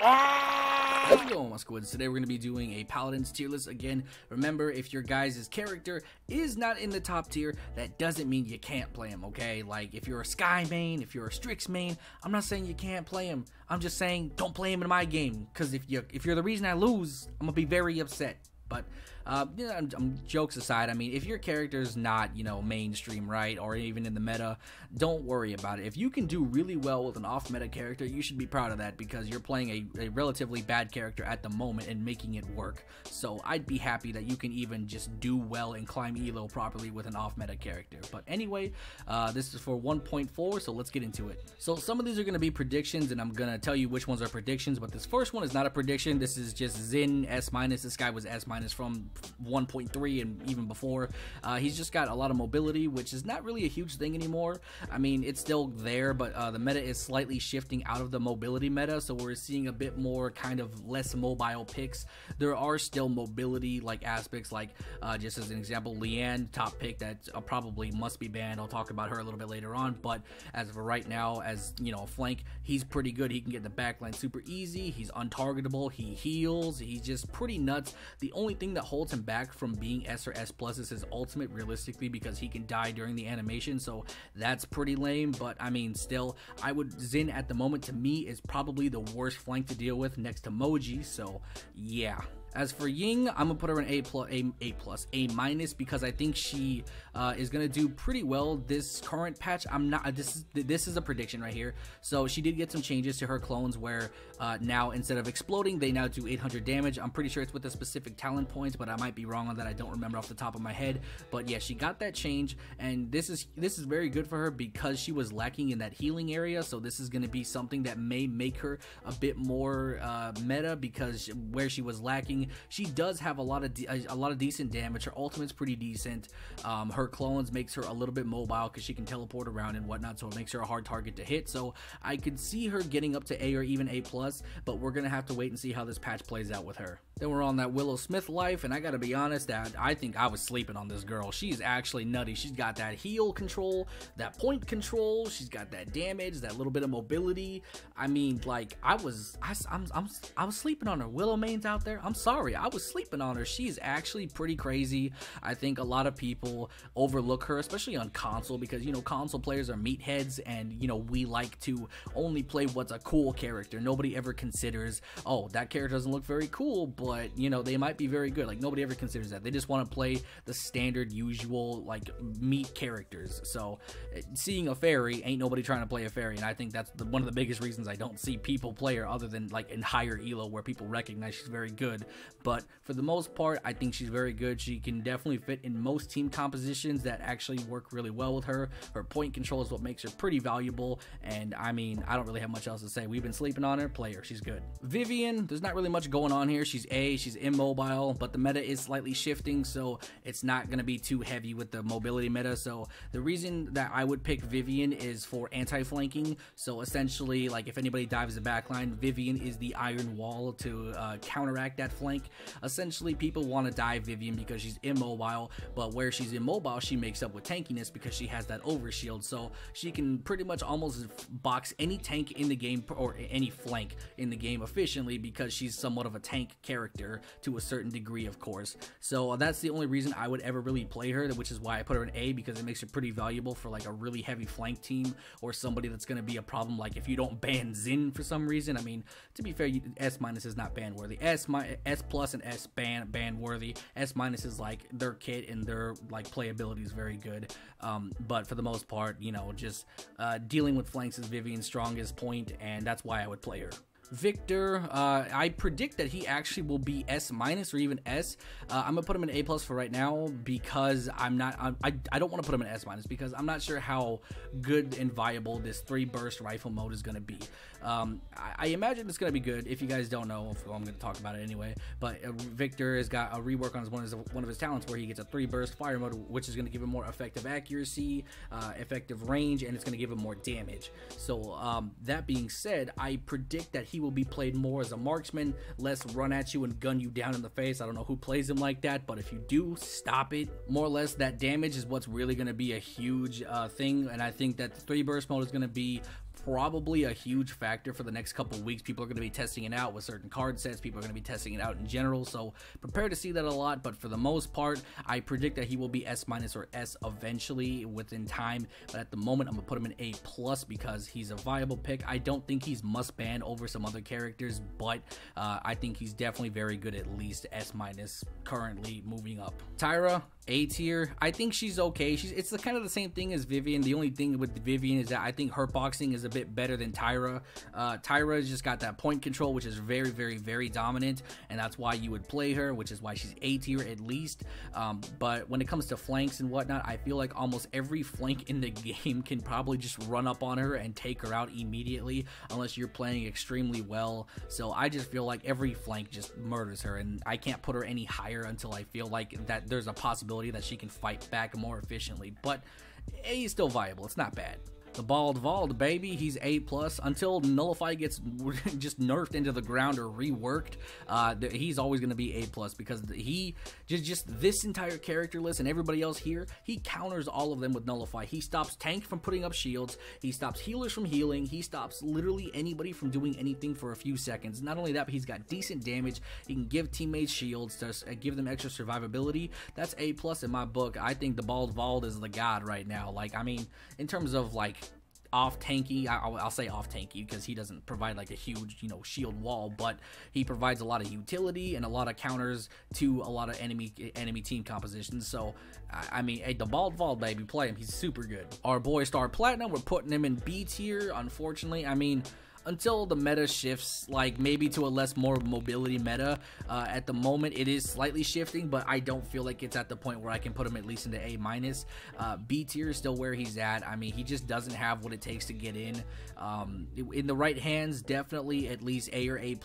How's it going, my squids? Today we're going to be doing a Paladins tier list again. Remember, if your guys' character is not in the top tier, that doesn't mean you can't play him, okay? Like, if you're a Sky main, if you're a Strix main, I'm not saying you can't play him. I'm just saying don't play him in my game, because if you're the reason I lose, I'm going to be very upset. But, you know, jokes aside, I mean, if your character's not, you know, mainstream, right, or even in the meta, don't worry about it. If you can do really well with an off-meta character, you should be proud of that, because you're playing a relatively bad character at the moment and making it work. So I'd be happy that you can even just do well and climb elo properly with an off-meta character. But anyway, this is for 1.4, so let's get into it. So some of these are going to be predictions, and I'm going to tell you which ones are predictions, but this first one is not a prediction. This is just Zin S-. This guy was S- from 1.3 and even before. He's just got a lot of mobility, which is not really a huge thing anymore. I mean, it's still there, but the meta is slightly shifting out of the mobility meta, so we're seeing a bit more kind of less mobile picks. There are still mobility like aspects, like just as an example, Leanne, top pick that probably must be banned. I'll talk about her a little bit later on, but as of right now, as you know, flank, he's pretty good. He can get the backline super easy. He's untargetable. He heals. He's just pretty nuts. The only thing that holds him back from being S or S+ is his ultimate, realistically, because he can die during the animation, so that's pretty lame. But I mean, still, I would Zin at the moment, to me, is probably the worst flank to deal with next to Moji, so yeah. As for Ying, I'm gonna put her an A+, because I think she is gonna do pretty well this current patch. This is a prediction right here. So she did get some changes to her clones where now instead of exploding, they now do 800 damage. I'm pretty sure it's with the specific talent points, but I might be wrong on that. I don't remember off the top of my head. But yeah, she got that change, and this is very good for her because she was lacking in that healing area. So this is gonna be something that may make her a bit more meta, because where she was lacking, she does have a lot of decent damage. Her ultimate's pretty decent. Her clones makes her a little bit mobile because she can teleport around and whatnot, so it makes her a hard target to hit. So I could see her getting up to A or even A+, but we're gonna have to wait and see how this patch plays out with her. Then we're on that Willow Smith life, and I gotta be honest, that I think I was sleeping on this girl. She's actually nutty. She's got that heal control, that point control. She's got that damage, that little bit of mobility. I mean, like, I was sleeping on her. Willow mains out there, I'm sorry, I was sleeping on her. She's actually pretty crazy. I think a lot of people overlook her, especially on console, because, you know, console players are meatheads, and, you know, we like to only play what's a cool character. Nobody ever considers, oh, that character doesn't look very cool, but, you know, they might be very good. Like, nobody ever considers that. They just want to play the standard, usual, like, meat characters. So, seeing a fairy, ain't nobody trying to play a fairy, and I think that's one of the biggest reasons I don't see people play her, other than, like, in higher elo, where people recognize she's very good. But for the most part, I think she's very good. She can definitely fit in most team compositions that actually work really well with her. Her point control is what makes her pretty valuable, and I mean, I don't really have much else to say. We've been sleeping on her. Play her. She's good. Vivian, there's not really much going on here. She's A, she's immobile, but the meta is slightly shifting, so it's not going to be too heavy with the mobility meta. So the reason that I would pick Vivian is for anti-flanking. So essentially, like, if anybody dives the backline, Vivian is the iron wall to counteract that flank. Essentially, people want to dive Vivian because she's immobile, but where she's immobile, she makes up with tankiness because she has that overshield. So she can pretty much almost box any tank in the game, or any flank in the game, efficiently, because she's somewhat of a tank character to a certain degree, of course. So that's the only reason I would ever really play her, which is why I put her in A, because it makes her pretty valuable for, like, a really heavy flank team, or somebody that's going to be a problem, like if you don't ban Zin for some reason. I mean, to be fair, S- is not ban worthy. S+ and S ban worthy. S- is like their kit, and their, like, playability is very good. But for the most part, you know, just dealing with flanks is Vivian's strongest point, and that's why I would play her. Victor, I predict that he actually will be S- or even S. I'm gonna put him in A+ for right now, because I don't want to put him in S- because I'm not sure how good and viable this 3-burst rifle mode is gonna be. I imagine it's gonna be good. If you guys don't know, well, I'm gonna talk about it anyway. But Victor has got a rework on one of his talents where he gets a 3-burst fire mode, which is gonna give him more effective accuracy, effective range, and it's gonna give him more damage. So that being said, I predict that he will be played more as a marksman, less run at you and gun you down in the face. I don't know who plays him like that, but if you do, stop it. More or less, that damage is what's really going to be a huge thing, and I think that the 3-burst mode is going to be probably a huge factor for the next couple of weeks. People are going to be testing it out with certain card sets. People are going to be testing it out in general, so prepare to see that a lot. But for the most part, I predict that he will be S- or S eventually within time, but at the moment I'm going to put him in A+ because he's a viable pick. I don't think he's must ban over some other characters, but I think he's definitely very good, at least S- currently moving up. Tyra, A tier. I think she's okay. It's kind of the same thing as Vivian. The only thing with Vivian is that I think her boxing is a bit better than Tyra. Tyra's just got that point control, which is very, very, very dominant, and that's why you would play her, which is why she's A tier at least. But when it comes to flanks and whatnot, I feel like almost every flank in the game can probably just run up on her and take her out immediately, unless you're playing extremely well. So I just feel like every flank just murders her, and I can't put her any higher until I feel like that there's a possibility that she can fight back more efficiently. But A is still viable. It's not bad. The Bald Vald, baby, he's A+ until Nullify gets just nerfed into the ground or reworked. He's always going to be A+ because he just this entire character list and everybody else here, he counters all of them with Nullify. He stops tank from putting up shields, he stops healers from healing, he stops literally anybody from doing anything for a few seconds. Not only that, but he's got decent damage. He can give teammates shields to give them extra survivability. That's A+ in my book. I think the Bald Vald is the god right now. Like, I mean, in terms of like off tanky, I'll say off tanky because he doesn't provide like a huge, you know, shield wall, but he provides a lot of utility and a lot of counters to a lot of enemy team compositions. So I mean, hey, the Bald Vald, baby, play him. He's super good. Our boy Star Platinum, we're putting him in B tier, unfortunately. I mean, until the meta shifts, like maybe to a less more mobility meta. At the moment it is slightly shifting, but I don't feel like it's at the point where I can put him at least into A-. B tier is still where he's at. I mean, he just doesn't have what it takes to get in the right hands, definitely at least A or A+,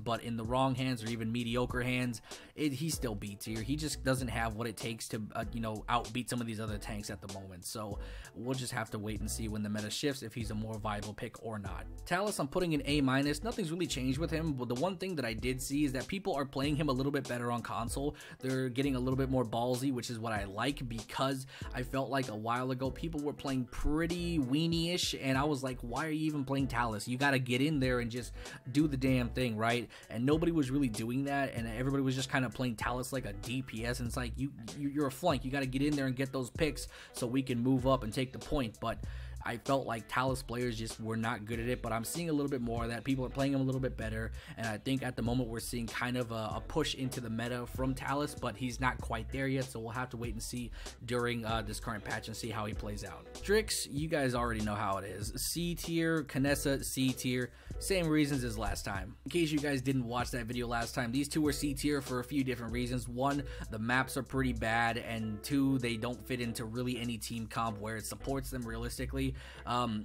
but in the wrong hands or even mediocre hands, he's still B tier. He just doesn't have what it takes to you know, outbeat some of these other tanks at the moment. So we'll just have to wait and see when the meta shifts if he's a more viable pick or not. Talus, I'm putting in A-. Nothing's really changed with him, but the one thing that I did see is that people are playing him a little bit better on console. They're getting a little bit more ballsy, which is what I like, because I felt like a while ago people were playing pretty weenie-ish, and I was like, why are you even playing Talus? You got to get in there and just do the damn thing, right? And nobody was really doing that, and everybody was just kind of playing Talus like a DPS, and it's like, you're a flank. You got to get in there and get those picks so we can move up and take the point. But I felt like Talus players just were not good at it, but I'm seeing a little bit more of that. People are playing him a little bit better, and I think at the moment we're seeing kind of a push into the meta from Talus, but he's not quite there yet, so we'll have to wait and see during this current patch and see how he plays out. Strix, you guys already know how it is. C tier, Canessa, C tier. Same reasons as last time. In case you guys didn't watch that video last time, these two are C tier for a few different reasons. One, the maps are pretty bad, and two, they don't fit into really any team comp where it supports them realistically.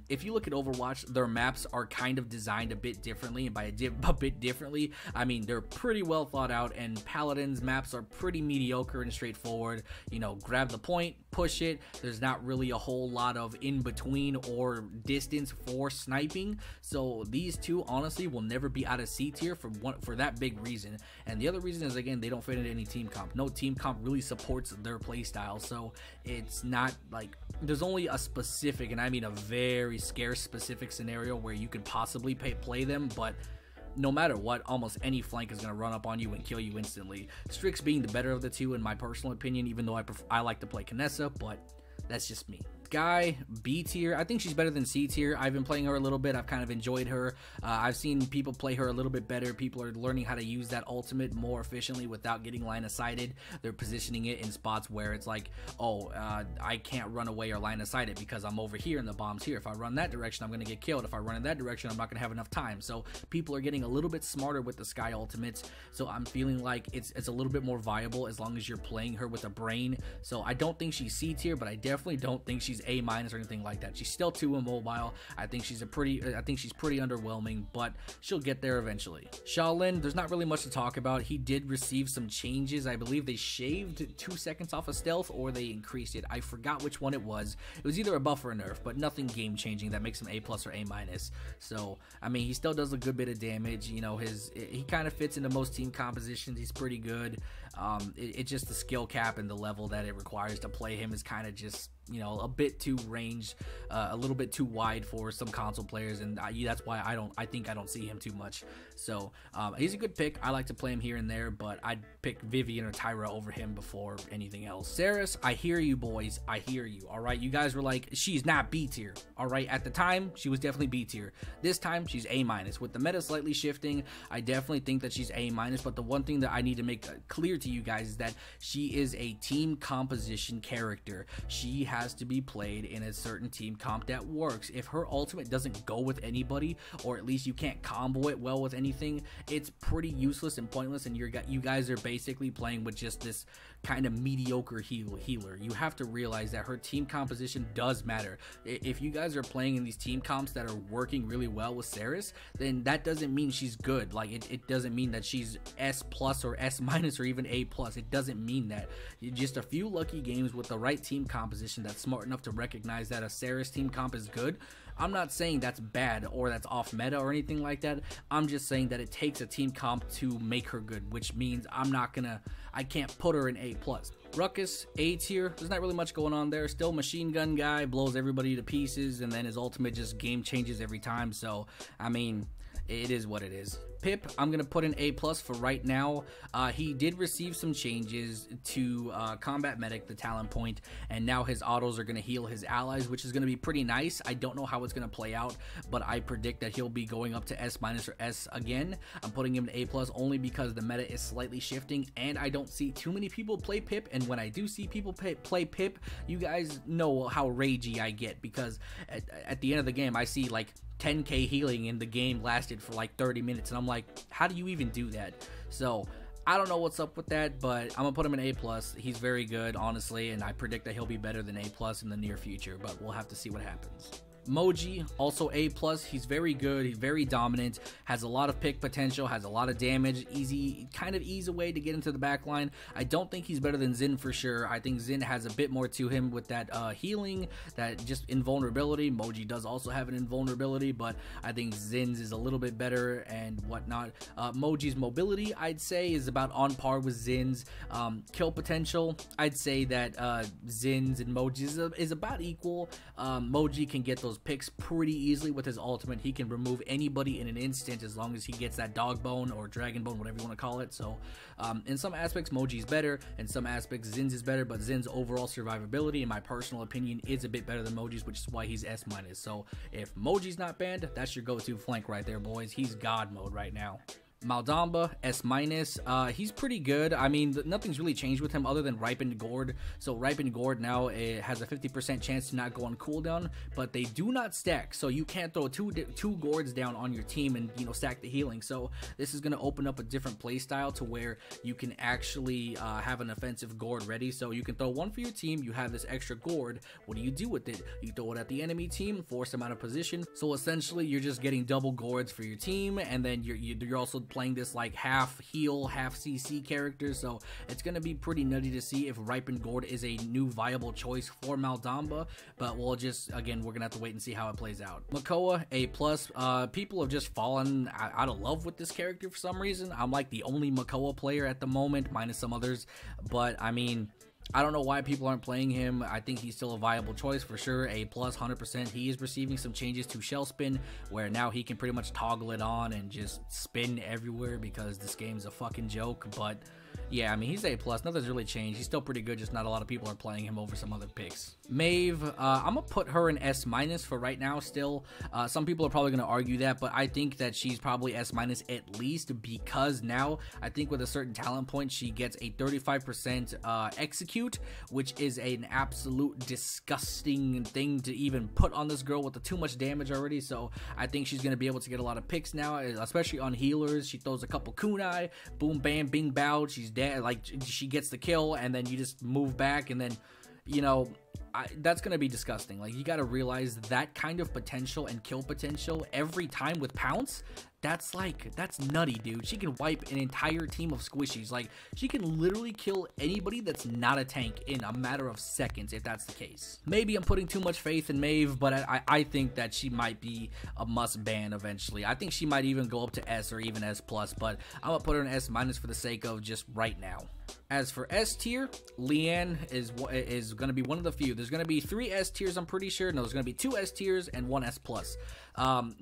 If you look at Overwatch, their maps are kind of designed a bit differently, and by a bit differently, I mean they're pretty well thought out, and Paladins maps are pretty mediocre and straightforward. You know, grab the point, push it. There's not really a whole lot of in between or distance for sniping, so these two honestly will never be out of C tier for that big reason. And the other reason is, again, they don't fit into any team comp. No team comp really supports their playstyle, so it's not like there's only a specific, and I mean a very scarce specific scenario where you could possibly play them, but no matter what, almost any flank is going to run up on you and kill you instantly. Strix being the better of the two in my personal opinion, even though I like to play Canessa, but that's just me. Skye, B tier. I think she's better than C tier. I've been playing her a little bit. I've kind of enjoyed her. I've seen people play her a little bit better. People are learning how to use that ultimate more efficiently without getting line of sighted. They're positioning it in spots where it's like, oh, I can't run away or line of sight it because I'm over here and the bomb's here. If I run that direction, I'm going to get killed. If I run in that direction, I'm not going to have enough time. So people are getting a little bit smarter with the Skye ultimates. So I'm feeling like it's a little bit more viable as long as you're playing her with a brain. So I don't think she's C tier, but I definitely don't think she's A- or anything like that. She's still too immobile. I think she's pretty underwhelming, but she'll get there eventually. Shaolin, there's not really much to talk about. He did receive some changes. I believe they shaved 2 seconds off of stealth, or they increased it. I forgot which one it was. It was either a buff or a nerf, but nothing game changing that makes him A+ or A-. So I mean, he still does a good bit of damage. You know, he kind of fits into most team compositions. He's pretty good. It's just the skill cap and the level that it requires to play him is kind of just, you know, a bit too range, a little bit too wide for some console players, and that's why I think I don't see him too much. So he's a good pick. I like to play him here and there, but I'd pick Vivian or Tyra over him before anything else. Saris, I hear you, boys. I hear you. All right, you guys were like, she's not B tier. All right, at the time she was definitely B tier. This time she's A minus. With the meta slightly shifting, I definitely think that she's A minus. But the one thing that I need to make clear to you guys is that she is a team composition character. She has to be played in a certain team comp that works. If her ultimate doesn't go with anybody, or at least you can't combo it well with anything, it's pretty useless and pointless, and you guys are basically playing with just this kind of mediocre healer. You have to realize that her team composition does matter. If you guys are playing in these team comps that are working really well with Saris, then that doesn't mean she's good. Like it doesn't mean that she's S plus or S minus or even A plus. It doesn't mean that. Just a few lucky games with the right team composition that's smart enough to recognize that a Saris team comp is good. I'm not saying that's bad or that's off meta or anything like that. I'm just saying that it takes a team comp to make her good, which means I can't put her in A plus. Ruckus, A tier. There's not really much going on there. Still machine gun guy, blows everybody to pieces, and then his ultimate just game changes every time. So I mean, it is what it is. Pip, I'm gonna put in A plus for right now. He did receive some changes to combat medic, the talent point, and now his autos are gonna heal his allies, which is gonna be pretty nice. I don't know how it's gonna play out, but I predict that he'll be going up to S minus or S again. I'm putting him in A plus only because the meta is slightly shifting, and I don't see too many people play Pip. And when I do see people play Pip, you guys know how ragey I get, because at the end of the game, I see like 10k healing and the game lasted for like 30 minutes, and I'm like, how do you even do that? So I don't know what's up with that, but I'm gonna put him in A plus. He's very good, honestly, and I predict that he'll be better than A plus in the near future, but we'll have to see what happens. Moji, also A plus. He's very good, he's very dominant, has a lot of pick potential, has a lot of damage, kind of ease away to get into the back line. I don't think he's better than Xin for sure. I think Xin has a bit more to him with that healing, that just invulnerability. Moji does also have an invulnerability, but I think Xin's is a little bit better and whatnot. Moji's mobility, I'd say, is about on par with Xin's. Kill potential, I'd say that Xin's and Moji's is about equal. Moji can get those picks pretty easily with his ultimate. He can remove anybody in an instant as long as he gets that dog bone or dragon bone, whatever you want to call it. So in some aspects Moji's better, in some aspects Xin's is better, but Xin's overall survivability, in my personal opinion, is a bit better than Moji's, which is why he's S minus. So if Moji's not banned, that's your go-to flank right there, boys. He's god mode right now. Maldamba, S minus. He's pretty good. I mean, nothing's really changed with him other than Ripened Gourd. So Ripened Gourd now has a 50% chance to not go on cooldown, but they do not stack. So you can't throw two gourds down on your team and, you know, stack the healing. So this is going to open up a different play style to where you can actually have an offensive gourd ready. So you can throw one for your team. You have this extra gourd. What do you do with it? You throw it at the enemy team, force them out of position. So essentially, you're just getting double gourds for your team, and then you're also playing this like half heal, half CC character. So it's going to be pretty nutty to see if Ripened Gourd is a new viable choice for Maldamba, but we'll just, again, we're going to have to wait and see how it plays out. Makoa, A plus. People have just fallen out of love with this character for some reason. I'm like the only Makoa player at the moment, minus some others, but I mean, I don't know why people aren't playing him. I think he's still a viable choice for sure. A plus, 100%. He is receiving some changes to shell spin, where now he can pretty much toggle it on and just spin everywhere because this game's a fucking joke. But yeah, I mean, he's A plus. Nothing's really changed. He's still pretty good, just not a lot of people are playing him over some other picks. Maeve, I'm gonna put her in S minus for right now still. Some people are probably gonna argue that, but I think that she's probably S minus at least, because now I think with a certain talent point she gets a 35% execute, which is an absolute disgusting thing to even put on this girl with the too much damage already. So I think she's gonna be able to get a lot of picks now, especially on healers. She throws a couple kunai, boom bam bing bow, she's dead, like she gets the kill, and then you just move back, and then, you know, that's going to be disgusting. Like, you got to realize that kind of potential and kill potential every time with Pounce, that's nutty, dude. She can wipe an entire team of squishies. Like, she can literally kill anybody that's not a tank in a matter of seconds, if that's the case. Maybe I'm putting too much faith in Maeve, but I think that she might be a must ban eventually. I think she might even go up to S or even S+, but I'm gonna put her in S- for the sake of just right now. As for S tier, Leanne is going to be one of the few. There's going to be 3 S tiers, I'm pretty sure. No, there's going to be 2 S tiers and 1 S+.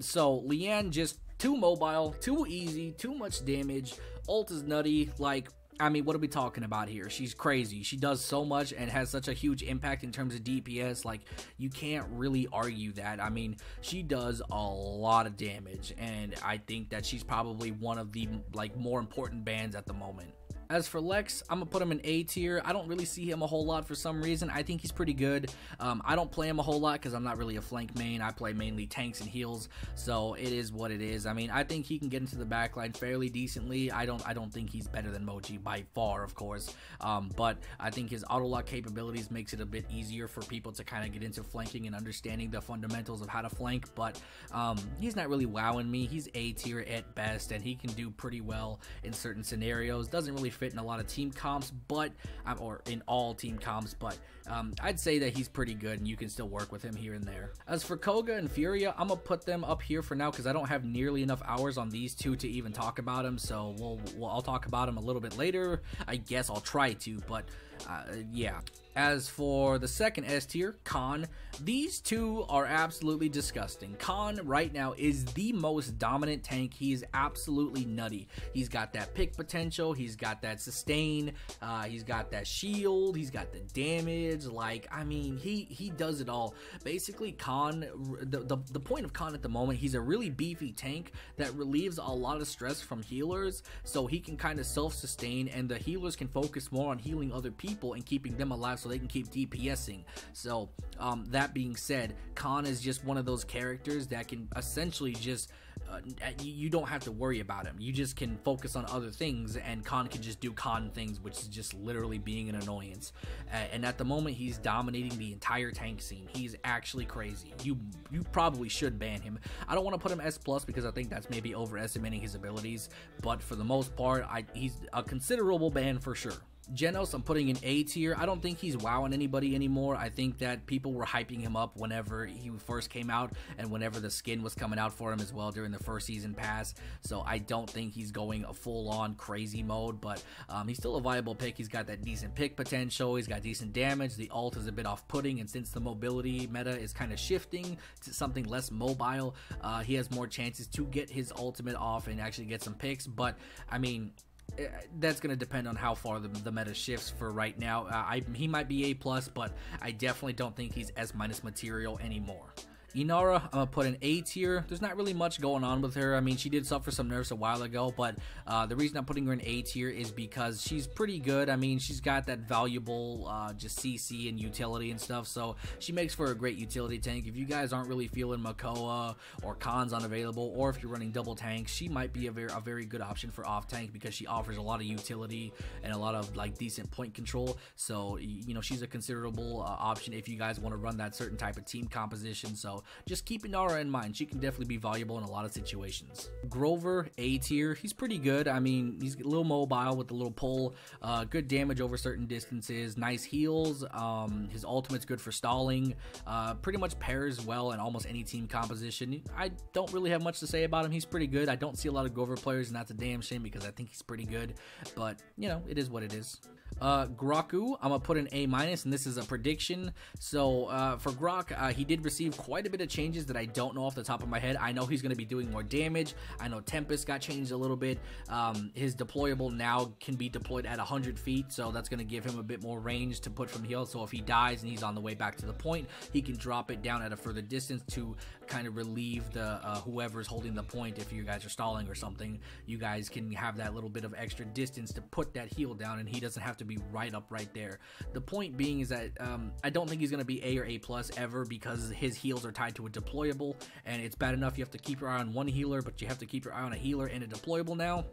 So Leanne, just too mobile, too easy, too much damage. Ult is nutty. Like, I mean, what are we talking about here? She's crazy. She does so much and has such a huge impact in terms of DPS. Like, you can't really argue that. I mean, she does a lot of damage, and I think that she's probably one of the, like, more important bans at the moment. As for Lex, I'm going to put him in A tier. I don't really see him a whole lot for some reason. I think he's pretty good. I don't play him a whole lot because I'm not really a flank main. I play mainly tanks and heals, so it is what it is. I mean, I think he can get into the backline fairly decently. I don't think he's better than Moji by far, of course, but I think his auto-lock capabilities makes it a bit easier for people to kind of get into flanking and understanding the fundamentals of how to flank, but he's not really wowing me. He's A tier at best, and he can do pretty well in certain scenarios. Doesn't really fit in a lot of team comps, but or in all team comps, but I'd say that he's pretty good and you can still work with him here and there. As for Koga and Furia, I'm gonna put them up here for now because I don't have nearly enough hours on these two to even talk about them, so I'll talk about them a little bit later. I guess I'll try to, but yeah. As for the second S tier, Khan, these two are absolutely disgusting. Khan right now is the most dominant tank. He's absolutely nutty. He's got that pick potential, he's got that sustain, he's got that shield, he's got the damage. Like, I mean, he does it all. Basically, Khan, the point of Khan at the moment, he's a really beefy tank that relieves a lot of stress from healers, so he can kind of self-sustain, and the healers can focus more on healing other people and keeping them alive so they can keep DPSing. So that being said, Khan is just one of those characters that can essentially just you don't have to worry about him. You just can focus on other things, and Khan can just do Khan things, which is just literally being an annoyance. And at the moment, he's dominating the entire tank scene. He's actually crazy. You probably should ban him. I don't want to put him S+ because I think that's maybe overestimating his abilities, but for the most part, he's a considerable ban for sure. Genos, I'm putting in A tier. I don't think he's wowing anybody anymore. I think that people were hyping him up whenever he first came out and whenever the skin was coming out for him as well during the first season pass. So I don't think he's going a full-on crazy mode, but he's still a viable pick. He's got that decent pick potential. He's got decent damage. The ult is a bit off-putting, and since the mobility meta is kind of shifting to something less mobile, he has more chances to get his ultimate off and actually get some picks. But I mean, that's going to depend on how far the meta shifts. For right now, he might be A+, but I definitely don't think he's S- material anymore. Inara, I'm gonna put in A tier. There's not really much going on with her. I mean, she did suffer some nerfs a while ago, but the reason I'm putting her in A tier is because she's pretty good. I mean, she's got that valuable just CC and utility and stuff, so she makes for a great utility tank. If you guys aren't really feeling Makoa or Khan's unavailable, or if you're running double tanks, she might be a very good option for off tank because she offers a lot of utility and a lot of like decent point control. So you know, she's a considerable option if you guys want to run that certain type of team composition. So just keep Inara in mind. She can definitely be valuable in a lot of situations. Grover, A tier. He's pretty good. I mean, he's a little mobile with the little pull. Good damage over certain distances. Nice heals. His ultimate's good for stalling. Pretty much pairs well in almost any team composition. I don't really have much to say about him. He's pretty good. I don't see a lot of Grover players, and that's a damn shame because I think he's pretty good. But, you know, it is what it is. Graku, I'm gonna put an A-, and this is a prediction. So for Grok, he did receive quite a bit of changes that I don't know off the top of my head. I know he's gonna be doing more damage. I know Tempest got changed a little bit. His deployable now can be deployed at 100 feet, so that's gonna give him a bit more range to put from heal. So if he dies and he's on the way back to the point, he can drop it down at a further distance to kind of relieve the whoever's holding the point. If you guys are stalling or something, you guys can have that little bit of extra distance to put that heal down, and he doesn't have to be right there. The point being is that I don't think he's going to be A or A+ ever because his heals are tied to a deployable, and it's bad enough you have to keep your eye on one healer, but you have to keep your eye on a healer and a deployable now.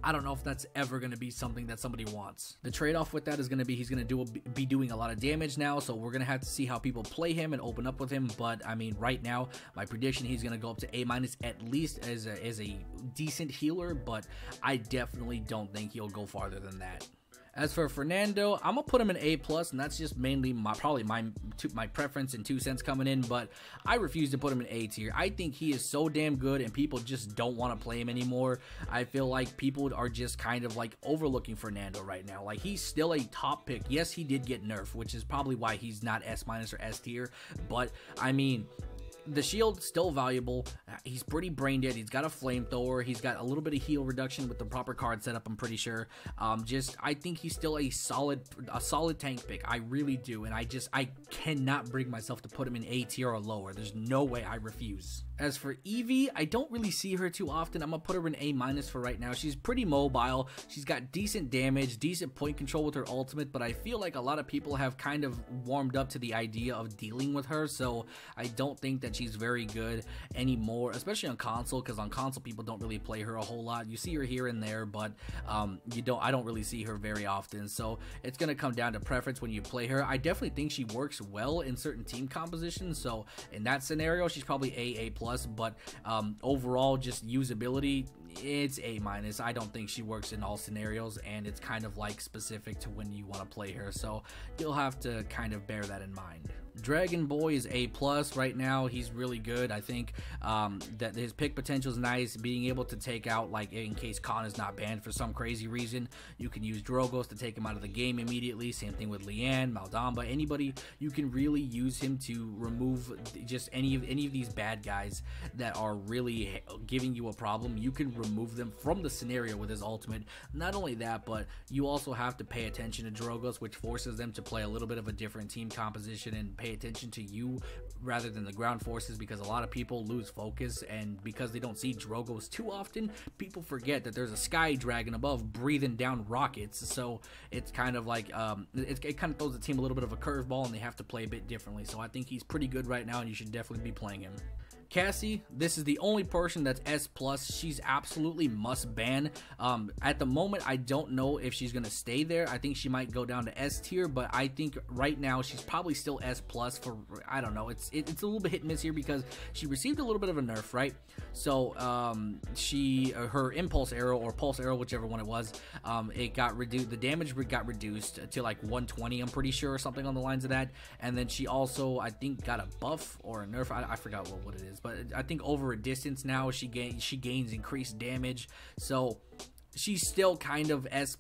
I don't know if that's ever going to be something that somebody wants. The trade-off with that is going to be he's going to be doing a lot of damage now, so we're going to have to see how people play him and open up with him. But I mean, right now, my prediction, he's going to go up to A- at least as a decent healer, but I definitely don't think he'll go farther than that. As for Fernando, I'm gonna put him in A+, and that's just mainly probably my preference and 2 cents coming in, but I refuse to put him in A tier. I think he is so damn good, and people just don't want to play him anymore. I feel like people are just kind of like overlooking Fernando right now. Like, he's still a top pick. Yes, he did get nerfed, which is probably why he's not S- or S tier, but I mean, the shield still valuable. He's pretty brain dead. He's got a flamethrower. He's got a little bit of heal reduction with the proper card setup, I'm pretty sure. I think he's still a solid tank pick. I really do, and I cannot bring myself to put him in A tier or lower. There's no way. I refuse. As for Evie, I don't really see her too often. I'm gonna put her in A- for right now. She's pretty mobile. She's got decent damage, decent point control with her ultimate, but I feel like a lot of people have kind of warmed up to the idea of dealing with her, so I don't think that she's very good anymore, especially on console, because on console people don't really play her a whole lot. You see her here and there, but I don't really see her very often, so it's gonna come down to preference when you play her. I definitely think she works well in certain team compositions, so in that scenario she's probably A+, but overall, just usability, it's A-. I don't think she works in all scenarios, and it's kind of like specific to when you want to play her, so you'll have to kind of bear that in mind. Dragon Boy is A+ right now. He's really good. I think that his pick potential is nice. Being able to take out, like, in case Khan is not banned for some crazy reason, you can use Drogos to take him out of the game immediately. Same thing with Lian, Maldamba, anybody. You can really use him to remove just any of these bad guys that are really giving you a problem. You can remove them from the scenario with his ultimate. Not only that, but you also have to pay attention to Drogos, which forces them to play a little bit of a different team composition and pay attention to you rather than the ground forces, because a lot of people lose focus, and because they don't see Drogos too often, people forget that there's a sky dragon above breathing down rockets. So it's kind of like it kind of throws the team a little bit of a curveball, and they have to play a bit differently. So I think he's pretty good right now, and you should definitely be playing him. Cassie, this is the only person that's S+. She's absolutely must ban. At the moment, I don't know if she's going to stay there. I think she might go down to S tier, but I think right now she's probably still S+ for, I don't know. It's a little bit hit and miss here because she received a little bit of a nerf, right? So her impulse arrow or pulse arrow, whichever one it was, it got reduced. The damage got reduced to like 120, I'm pretty sure, or something on the lines of that. And then she also, I think, got a buff or a nerf. I forgot what it is. But I think over a distance now she gains increased damage, so she's still kind of S+,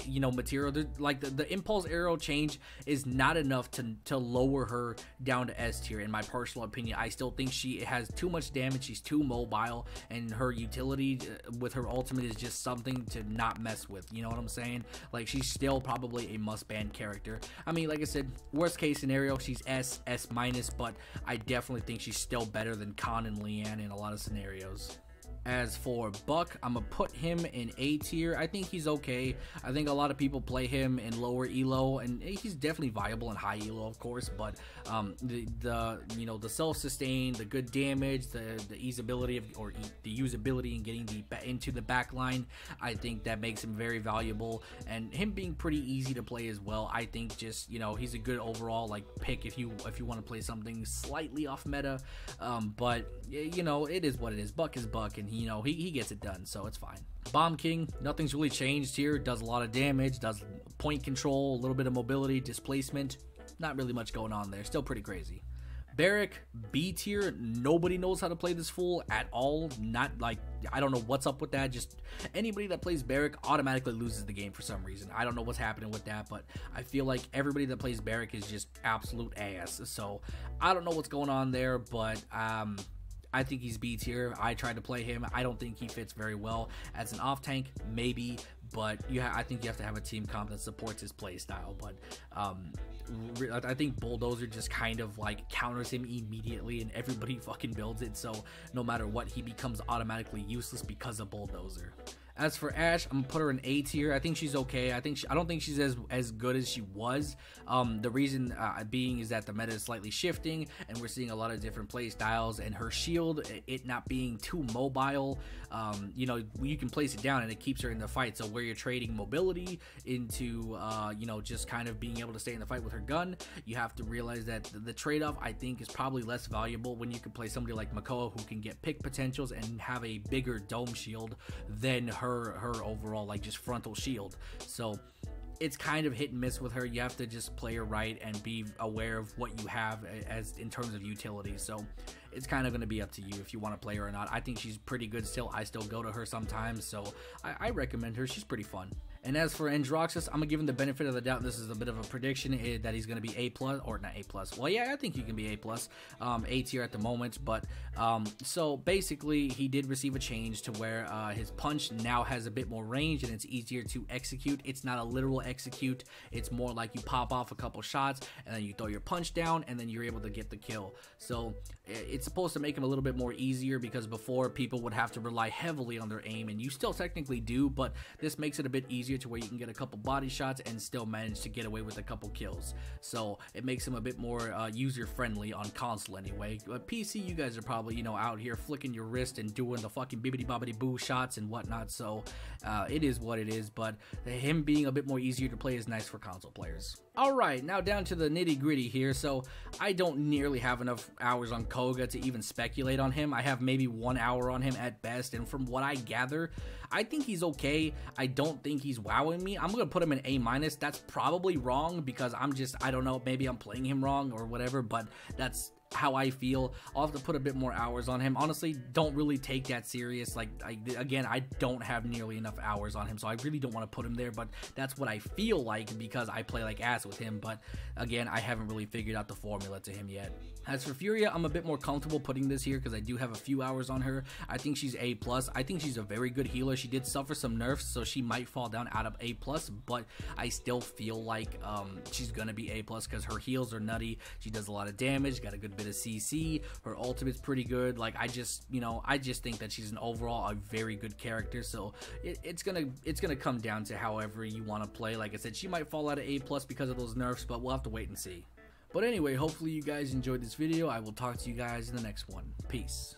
material. Like the impulse arrow change is not enough to lower her down to S tier, in my personal opinion. I still think she has too much damage. She's too mobile, and her utility with her ultimate is just something to not mess with. You know what I'm saying? Like, she's still probably a must-ban character. I mean, like I said, worst case scenario, she's S-, but I definitely think she's still better than Khan and Lian in a lot of scenarios. As for Buck, I'm going to put him in A tier. I think he's okay. I think a lot of people play him in lower elo, and he's definitely viable in high elo, of course, but the self-sustain, the good damage, the easeability the usability in getting into the back line, I think that makes him very valuable, and him being pretty easy to play as well. I think just, he's a good overall like pick if you want to play something slightly off meta, but it is what it is. Buck is Buck, and he gets it done, so it's fine. Bomb King, nothing's really changed here. Does a lot of damage, does point control, a little bit of mobility, displacement. Not really much going on there. Still pretty crazy. Barrack, B tier. Nobody knows how to play this fool at all. Not like, I don't know what's up with that. Just anybody that plays Barrack automatically loses the game for some reason. I don't know what's happening with that, but I feel like everybody that plays Barrack is just absolute ass. So I don't know what's going on there, but I think he's B tier. I tried to play him. I don't think he fits very well as an off tank, maybe, but I think you have to have a team comp that supports his play style. But I think Bulldozer just kind of like counters him immediately, and everybody fucking builds it. So no matter what, he becomes automatically useless because of Bulldozer. As for Ashe, I'm gonna put her in A tier. I think she's okay. I don't think she's as good as she was. The reason being is that the meta is slightly shifting, and we're seeing a lot of different play styles. And her shield, it not being too mobile, you know, you can place it down and it keeps her in the fight. So where you're trading mobility into, you know, just kind of being able to stay in the fight with her gun, you have to realize that the trade-off, I think, is probably less valuable when you can play somebody like Makoa, who can get pick potentials and have a bigger dome shield than her overall, like, just frontal shield. So it's kind of hit and miss with her. You have to just play her right and be aware of what you have as in terms of utility. So it's kind of going to be up to you if you want to play her or not. I think she's pretty good still. I still go to her sometimes, so I recommend her. She's pretty fun. And as for Androxus, I'm gonna give him the benefit of the doubt. This is a bit of a prediction that he's gonna be A+, or not A+. Well, yeah, I think he can be A+, A tier at the moment. But so basically, he did receive a change to where his punch now has a bit more range and it's easier to execute. It's not a literal execute. It's more like you pop off a couple shots and then you throw your punch down and then you're able to get the kill. So it's supposed to make him a little bit more easier, because before people would have to rely heavily on their aim, and you still technically do, but this makes it a bit easier to where you can get a couple body shots and still manage to get away with a couple kills. So it makes him a bit more user friendly on console anyway. But PC, you guys are probably, you know, out here flicking your wrist and doing the fucking bibbity bobbity boo shots and whatnot. So it is what it is, but him being a bit more easier to play is nice for console players. Alright, now down to the nitty gritty here. So I don't nearly have enough hours on Koga to even speculate on him. I have maybe 1 hour on him at best, and from what I gather, I think he's okay. I don't think he's wowing me. I'm gonna put him in A-. That's probably wrong, because I don't know, maybe I'm playing him wrong or whatever, but that's how I feel. I'll have to put a bit more hours on him. Honestly, don't really take that serious. Like, again, I don't have nearly enough hours on him, so I really don't want to put him there, but that's what I feel like because I play like ass with him. But again, I haven't really figured out the formula to him yet. As for Furia, I'm a bit more comfortable putting this here because I do have a few hours on her. I think she's A+. I think she's a very good healer. She did suffer some nerfs, so she might fall down out of A+, but I still feel like she's gonna be A+ because her heals are nutty. She does a lot of damage, got a good bit of CC. Her ultimate's pretty good. Like, I just think that she's an overall a very good character. So it's gonna come down to however you want to play. Like I said, she might fall out of A+ because of those nerfs, but we'll have to wait and see. But anyway, hopefully you guys enjoyed this video. I will talk to you guys in the next one. Peace.